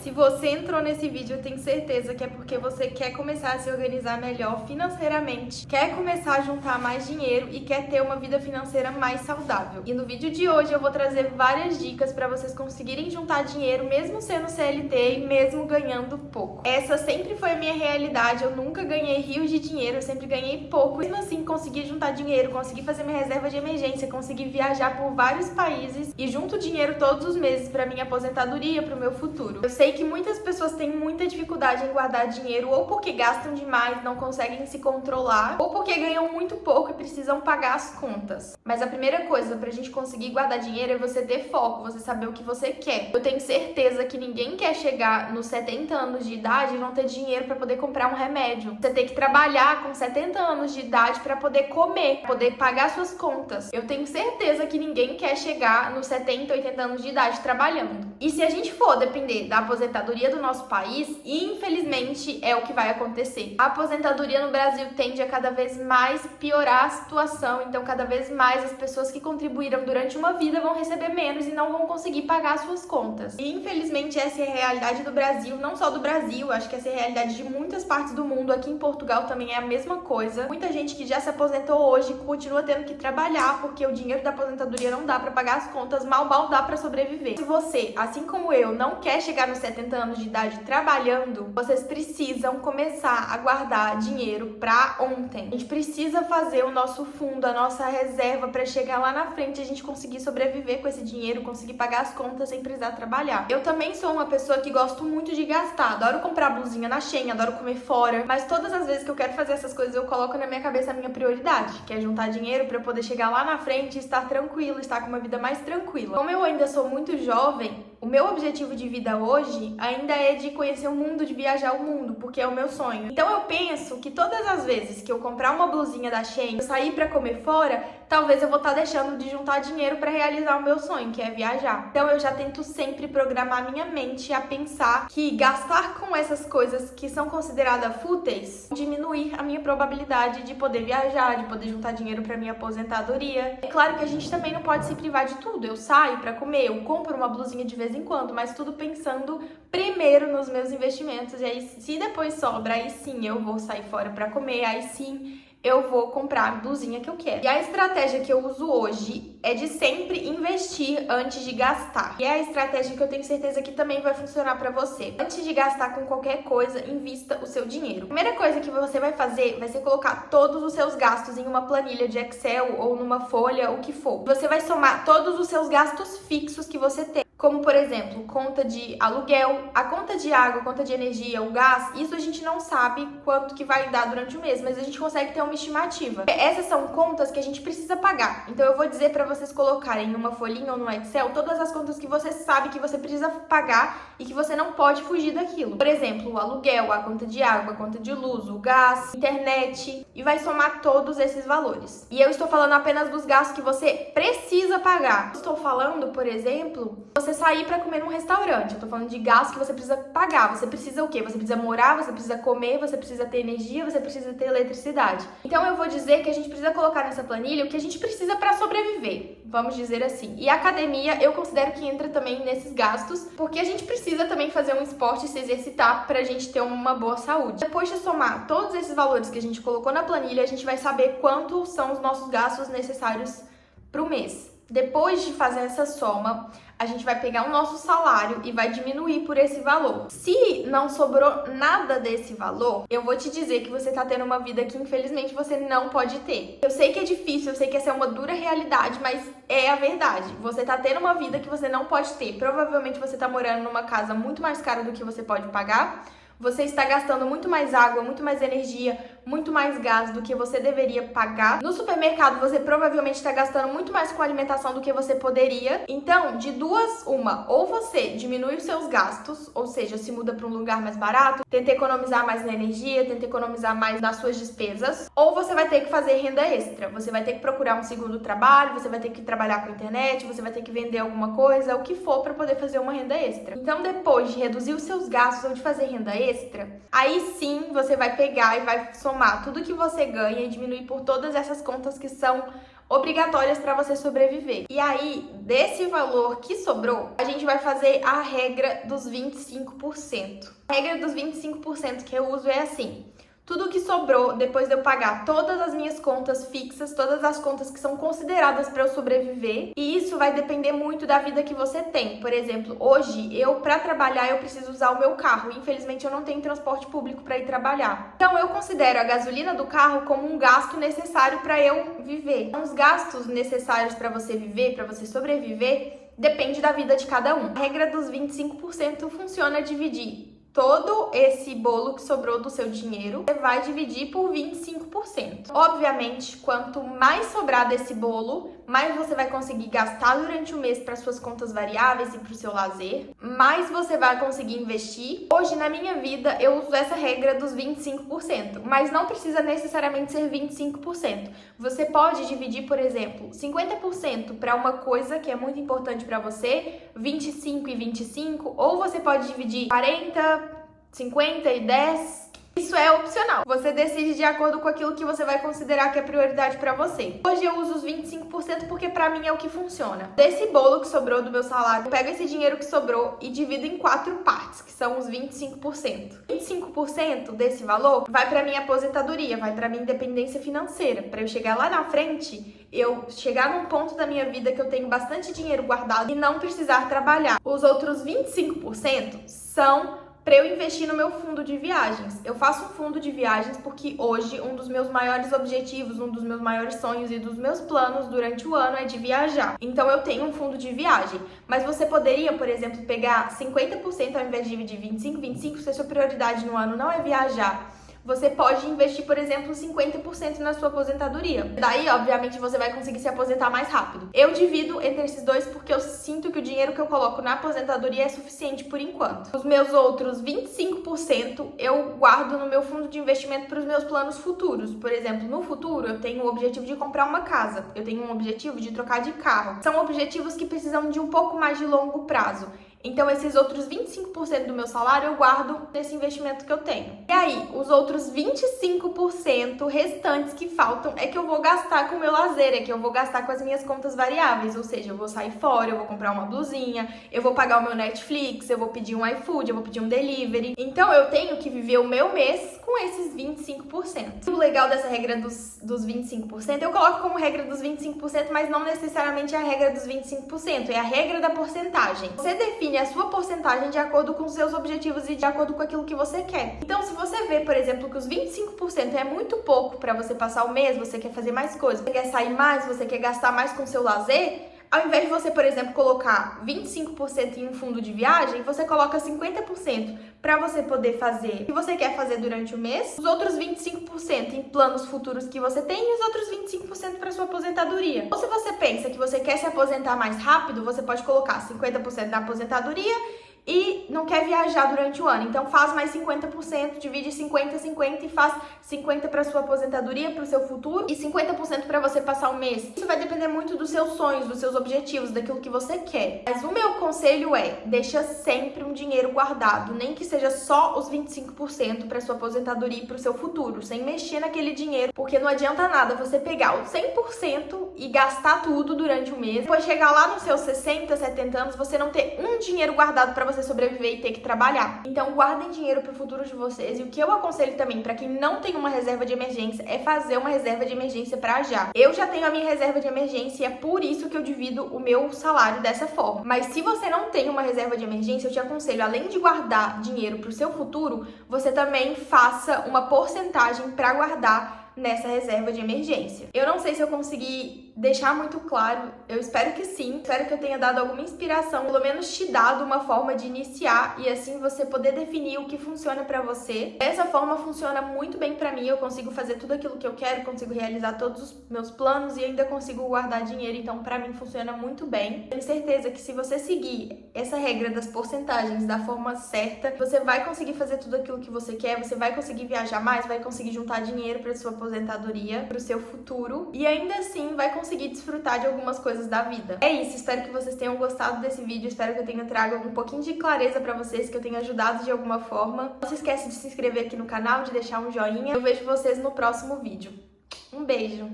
Se você entrou nesse vídeo, eu tenho certeza que é porque você quer começar a se organizar melhor financeiramente, quer começar a juntar mais dinheiro e quer ter uma vida financeira mais saudável. E no vídeo de hoje eu vou trazer várias dicas para vocês conseguirem juntar dinheiro mesmo sendo CLT e mesmo ganhando pouco. Essa sempre foi a minha realidade, eu nunca ganhei rios de dinheiro, eu sempre ganhei pouco. Mesmo assim, consegui juntar dinheiro, consegui fazer minha reserva de emergência, consegui viajar por vários países e junto dinheiro todos os meses para minha aposentadoria, para o meu futuro. Eu sei que muitas pessoas têm muita dificuldade em guardar dinheiro, ou porque gastam demais, não conseguem se controlar, ou porque ganham muito pouco e precisam pagar as contas. Mas a primeira coisa pra gente conseguir guardar dinheiro é você ter foco, você saber o que você quer. Eu tenho certeza que ninguém quer chegar nos 70 anos de idade e não ter dinheiro pra poder comprar um remédio. Você tem que trabalhar com 70 anos de idade pra poder comer, poder pagar suas contas. Eu tenho certeza que ninguém quer chegar nos 70, 80 anos de idade trabalhando. E se a gente for depender da aposentadoria do nosso país, infelizmente é o que vai acontecer. A aposentadoria no Brasil tende a cada vez mais piorar a situação, então cada vez mais as pessoas que contribuíram durante uma vida vão receber menos e não vão conseguir pagar suas contas. E infelizmente essa é a realidade do Brasil, não só do Brasil, acho que essa é a realidade de muitas partes do mundo. Aqui em Portugal também é a mesma coisa. Muita gente que já se aposentou hoje continua tendo que trabalhar porque o dinheiro da aposentadoria não dá para pagar as contas, mal dá para sobreviver. Se você, assim como eu, não quer chegar nos 70 anos de idade trabalhando, vocês precisam começar a guardar dinheiro pra ontem. A gente precisa fazer o nosso fundo, a nossa reserva pra chegar lá na frente e a gente conseguir sobreviver com esse dinheiro, conseguir pagar as contas sem precisar trabalhar. Eu também sou uma pessoa que gosto muito de gastar, adoro comprar blusinha na Shein, adoro comer fora, mas todas as vezes que eu quero fazer essas coisas eu coloco na minha cabeça a minha prioridade, que é juntar dinheiro pra eu poder chegar lá na frente e estar tranquilo, estar com uma vida mais tranquila. Como eu ainda sou muito jovem, o meu objetivo de vida hoje ainda é de conhecer o mundo, de viajar o mundo, porque é o meu sonho. Então eu penso que todas as vezes que eu comprar uma blusinha da Shein, eu sair pra comer fora, talvez eu vou estar deixando de juntar dinheiro pra realizar o meu sonho, que é viajar. Então eu já tento sempre programar minha mente a pensar que gastar com essas coisas que são consideradas fúteis diminuir a minha probabilidade de poder viajar, de poder juntar dinheiro pra minha aposentadoria. É claro que a gente também não pode se privar de tudo. Eu saio pra comer, eu compro uma blusinha de vez em quando, mas tudo pensando primeiro nos meus investimentos. E aí, se depois sobra, aí sim eu vou sair fora pra comer, aí sim eu vou comprar a blusinha que eu quero. E a estratégia que eu uso hoje é de sempre investir antes de gastar. E é a estratégia que eu tenho certeza que também vai funcionar pra você. Antes de gastar com qualquer coisa, invista o seu dinheiro. A primeira coisa que você vai fazer vai ser colocar todos os seus gastos em uma planilha de Excel ou numa folha, o que for. Você vai somar todos os seus gastos fixos que você tem. Como, por exemplo, conta de aluguel, a conta de água, a conta de energia, o gás. Isso a gente não sabe quanto que vai dar durante o mês, mas a gente consegue ter uma estimativa. Essas são contas que a gente precisa pagar. Então eu vou dizer para vocês colocarem em uma folhinha ou no Excel todas as contas que você sabe que você precisa pagar e que você não pode fugir daquilo. Por exemplo, o aluguel, a conta de água, a conta de luz, o gás, internet, e vai somar todos esses valores. E eu estou falando apenas dos gastos que você precisa pagar. Estou falando, por exemplo, você sair para comer num restaurante. Eu tô falando de gastos que você precisa pagar. Você precisa o quê? Você precisa morar, você precisa comer, você precisa ter energia, você precisa ter eletricidade. Então eu vou dizer que a gente precisa colocar nessa planilha o que a gente precisa para sobreviver, vamos dizer assim. E a academia eu considero que entra também nesses gastos, porque a gente precisa também fazer um esporte e se exercitar pra gente ter uma boa saúde. Depois de somar todos esses valores que a gente colocou na planilha, a gente vai saber quanto são os nossos gastos necessários pro mês. Depois de fazer essa soma, a gente vai pegar o nosso salário e vai diminuir por esse valor. Se não sobrou nada desse valor, eu vou te dizer que você tá tendo uma vida que infelizmente você não pode ter. Eu sei que é difícil, eu sei que essa é uma dura realidade, mas é a verdade. Você tá tendo uma vida que você não pode ter. Provavelmente você tá morando numa casa muito mais cara do que você pode pagar. Você está gastando muito mais água, muito mais energia, muito mais gás do que você deveria pagar. No supermercado, você provavelmente está gastando muito mais com alimentação do que você poderia. Então, de duas, uma, ou você diminui os seus gastos, ou seja, se muda para um lugar mais barato, tenta economizar mais na energia, tenta economizar mais nas suas despesas, ou você vai ter que fazer renda extra. Você vai ter que procurar um segundo trabalho, você vai ter que trabalhar com a internet, você vai ter que vender alguma coisa, o que for para poder fazer uma renda extra. Então, depois de reduzir os seus gastos ou de fazer renda extra, aí sim você vai pegar e vai somar tudo que você ganha e diminuir por todas essas contas que são obrigatórias para você sobreviver. E aí, desse valor que sobrou, a gente vai fazer a regra dos 25%. A regra dos 25% que eu uso é assim: tudo que sobrou depois de eu pagar todas as minhas contas fixas, todas as contas que são consideradas para eu sobreviver, e isso vai depender muito da vida que você tem. Por exemplo, hoje, para trabalhar, eu preciso usar o meu carro. Infelizmente, eu não tenho transporte público para ir trabalhar. Então, eu considero a gasolina do carro como um gasto necessário para eu viver. Então, os gastos necessários para você viver, para você sobreviver, depende da vida de cada um. A regra dos 25% funciona dividir todo esse bolo que sobrou do seu dinheiro, você vai dividir por 25%. Obviamente, quanto mais sobrar desse bolo, mais você vai conseguir gastar durante o mês para suas contas variáveis e para o seu lazer, mais você vai conseguir investir. Hoje, na minha vida, eu uso essa regra dos 25%, mas não precisa necessariamente ser 25%. Você pode dividir, por exemplo, 50% para uma coisa que é muito importante para você, 25 e 25, ou você pode dividir 40, 50 e 10. Isso é opcional. Você decide de acordo com aquilo que você vai considerar que é prioridade pra você. Hoje eu uso os 25% porque pra mim é o que funciona. Desse bolo que sobrou do meu salário, eu pego esse dinheiro que sobrou e divido em 4 partes, que são os 25%. 25% desse valor vai pra minha aposentadoria, vai pra minha independência financeira, pra eu chegar lá na frente, eu chegar num ponto da minha vida que eu tenho bastante dinheiro guardado e não precisar trabalhar. Os outros 25% são para eu investir no meu fundo de viagens. Eu faço um fundo de viagens porque hoje um dos meus maiores objetivos, um dos meus maiores sonhos e dos meus planos durante o ano é de viajar. Então eu tenho um fundo de viagem. Mas você poderia, por exemplo, pegar 50% ao invés de dividir 25, se a sua prioridade no ano não é viajar. Você pode investir, por exemplo, 50% na sua aposentadoria. Daí, obviamente, você vai conseguir se aposentar mais rápido. Eu divido entre esses dois porque eu sinto que o dinheiro que eu coloco na aposentadoria é suficiente por enquanto. Os meus outros 25% eu guardo no meu fundo de investimento para os meus planos futuros. Por exemplo, no futuro eu tenho o objetivo de comprar uma casa. Eu tenho um objetivo de trocar de carro. São objetivos que precisam de um pouco mais de longo prazo. Então, esses outros 25% do meu salário eu guardo nesse investimento que eu tenho. E aí, os outros 25% restantes que faltam é que eu vou gastar com o meu lazer, é que eu vou gastar com as minhas contas variáveis. Ou seja, eu vou sair fora, eu vou comprar uma blusinha, eu vou pagar o meu Netflix, eu vou pedir um iFood, eu vou pedir um delivery. Então, eu tenho que viver o meu mês com esses 25%. O legal dessa regra dos 25%, eu coloco como regra dos 25%, mas não necessariamente é a regra dos 25%, é a regra da porcentagem. Você define a sua porcentagem de acordo com os seus objetivos e de acordo com aquilo que você quer. Então, se você vê, por exemplo, que os 25% é muito pouco para você passar o mês, você quer fazer mais coisas, você quer sair mais, você quer gastar mais com o seu lazer, ao invés de você, por exemplo, colocar 25% em um fundo de viagem, você coloca 50% para você poder fazer o que você quer fazer durante o mês, os outros 25% em planos futuros que você tem e os outros 25% para sua aposentadoria. Ou se você pensa que você quer se aposentar mais rápido, você pode colocar 50% na aposentadoria e não quer viajar durante o ano. Então faz mais 50%, divide 50-50 e faz 50% para sua aposentadoria, para o seu futuro e 50% para você passar o mês. Isso vai depender muito dos seus sonhos, dos seus objetivos, daquilo que você quer. Mas o meu conselho é, deixa sempre um dinheiro guardado, nem que seja só os 25% para sua aposentadoria e para o seu futuro, sem mexer naquele dinheiro, porque não adianta nada você pegar os 100% e gastar tudo durante o mês, depois chegar lá nos seus 60, 70 anos, você não ter um dinheiro guardado para você sobreviver e ter que trabalhar. Então guardem dinheiro pro futuro de vocês. E o que eu aconselho também para quem não tem uma reserva de emergência é fazer uma reserva de emergência para já. Eu já tenho a minha reserva de emergência e é por isso que eu divido o meu salário dessa forma. Mas se você não tem uma reserva de emergência, eu te aconselho, além de guardar dinheiro pro seu futuro, você também faça uma porcentagem para guardar nessa reserva de emergência. Eu não sei se eu consegui deixar muito claro, eu espero que sim, espero que eu tenha dado alguma inspiração, pelo menos te dado uma forma de iniciar e assim você poder definir o que funciona pra você. Dessa forma funciona muito bem pra mim, eu consigo fazer tudo aquilo que eu quero, consigo realizar todos os meus planos e ainda consigo guardar dinheiro, então pra mim funciona muito bem. Tenho certeza que se você seguir essa regra das porcentagens da forma certa, você vai conseguir fazer tudo aquilo que você quer, você vai conseguir viajar mais, vai conseguir juntar dinheiro pra sua aposentadoria, pro seu futuro e ainda assim vai conseguir desfrutar de algumas coisas da vida. É isso, espero que vocês tenham gostado desse vídeo, espero que eu tenha trago um pouquinho de clareza pra vocês, que eu tenha ajudado de alguma forma. Não se esquece de se inscrever aqui no canal, de deixar um joinha. Eu vejo vocês no próximo vídeo. Um beijo!